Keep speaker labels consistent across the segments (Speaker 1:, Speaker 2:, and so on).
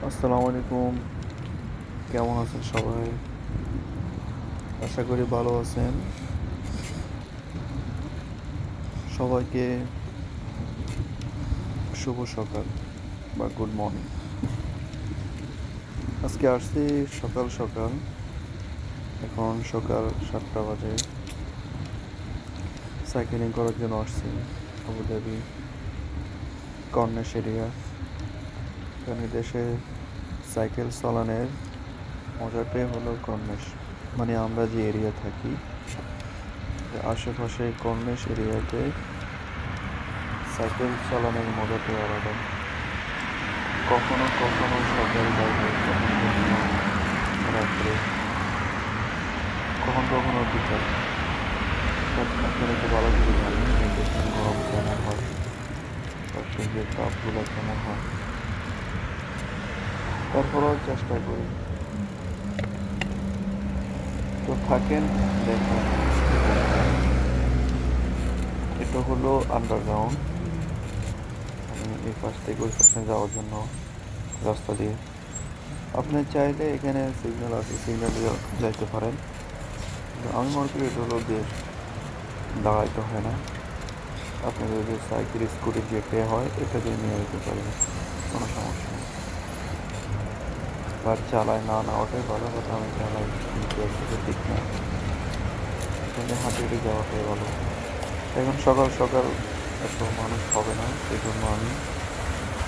Speaker 1: আসসালামু আলাইকুম। কেমন আছেন সবাই? আশা করি ভালো আছেন। সবাইকে শুভ সকাল বা গুড মর্নিং। আজকে আসছি সকাল সকাল। এখন সকাল 7টা বাজে। সাইকেলিং করার জন্য আসছি আবুধাবি কর্নিশ এরিয়া। এখানে দেশে সাইকেল চালানোর মজাটাই হলো কর্নিশ, মানে আমরা যে এরিয়া থাকি আশেপাশে কর্নিশ এরিয়াতে সাইকেল চালানোর মজাটাই আলাদা। কখনো কখনো সকাল বাইরে, কখনো কখনো রাত্রে, কখনো কখনো বিকাল। আপনারা তো ভালো করে জানেন যে দেশের গরম কেমন হয় বা সূর্যের তাপগুলো কেমন হয়। তারপরেও চেষ্টা করি তো থাকেন, দেখেন। এটা হলো আন্ডারগ্রাউন্ড, মানে এই পাশ থেকে ওই পাশে যাওয়ার জন্য রাস্তা দিয়ে। আপনি চাইলে এখানে সিগন্যাল আছে, সিগন্যাল দিয়ে যাইতে পারেন। আমি মনে করি এটা হলো দেশ, দাঁড়াইতে হয় না। আপনি যদি সাইকেল স্কুটি যেতে হয় এটা দিয়ে নিয়ে যেতে পারবেন, কোনো সমস্যা নেই। আর চালায় না, না ওটাই ভালো কথা। আমি চালাই, কিন্তু আসলে ঠিক না, এখানে হাঁটে হেঁটে যাওয়াটাই ভালো। এখন সকাল সকাল এত মানুষ হবে না, সেই জন্য আমি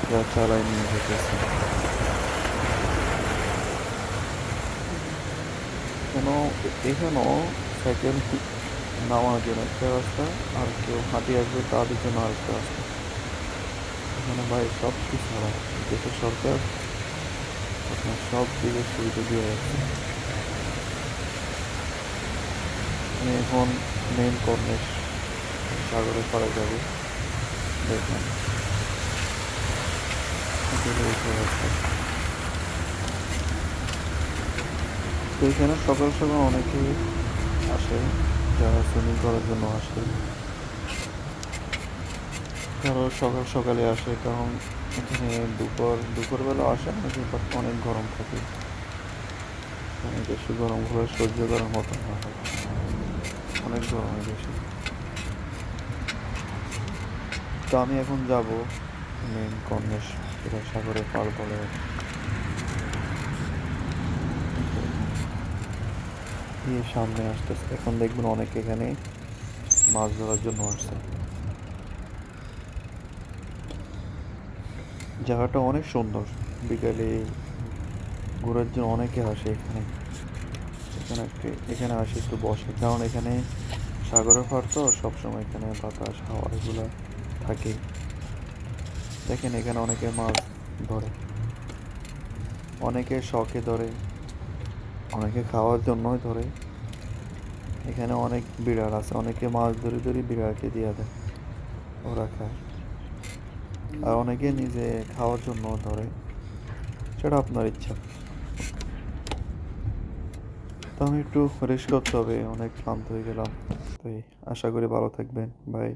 Speaker 1: যা চালাই নিয়ে যেতেছি। এখানেও এখানেও সাইকেল নামানোর জন্য একটা রাস্তা, আর কেউ হাঁটে আসবে তাদের জন্য আরেকটা রাস্তা। এখানে ভাই সব কিছু হয়, দেশের সরকার আপনার সব দিকে সুবিধা দিয়ে রাখছে। আমি এখন মেন কর্নিশ সাগরের পাড়ে যাব, দেখলাম রাস্তা। তো এখানে সকাল সকাল অনেকেই আসে, যারা সুইমিং করার জন্য আসে। তারা সকাল সকালে আসে, কারণ এখানে দুপুরবেলা আসে অনেকে, বাট অনেক গরম থাকে। এখানে বেশি গরম হলে সহ্য করার মতো না হয়, অনেক গরমে বেশি। তো আমি এখন যাব মেন কর্নিশ, যেটা সাগরের পাড় বলে। এই সামনে আসতেছে, এখন দেখবেন অনেকে এখানে মাছ ধরার জন্য আসছে। জায়গাটা অনেক সুন্দর, বিকালে ঘোরার জন্য অনেকে আসে এখানে। এখানে আসে একটু বসে, কারণ এখানে সাগরের পাড় তো, সবসময় এখানে বাতাস হাওয়া এগুলা থাকে। দেখেন এখানে অনেকে মাছ ধরে, অনেকে শখে ধরে, অনেকে খাওয়ার জন্যই ধরে। এখানে অনেক বিড়াল আছে, অনেকে মাছ ধরে ধরে বিড়ালকে দিয়ে দেয়, ওরা খায়। আর অনেকে নিজে খাওয়ার জন্য ধরে, সেটা আপনার ইচ্ছা। তো আমি একটু রেস্ট করতে হবে, অনেক ক্লান্ত হয়ে গেলাম। তাই আশা করি ভালো থাকবেন। বাই।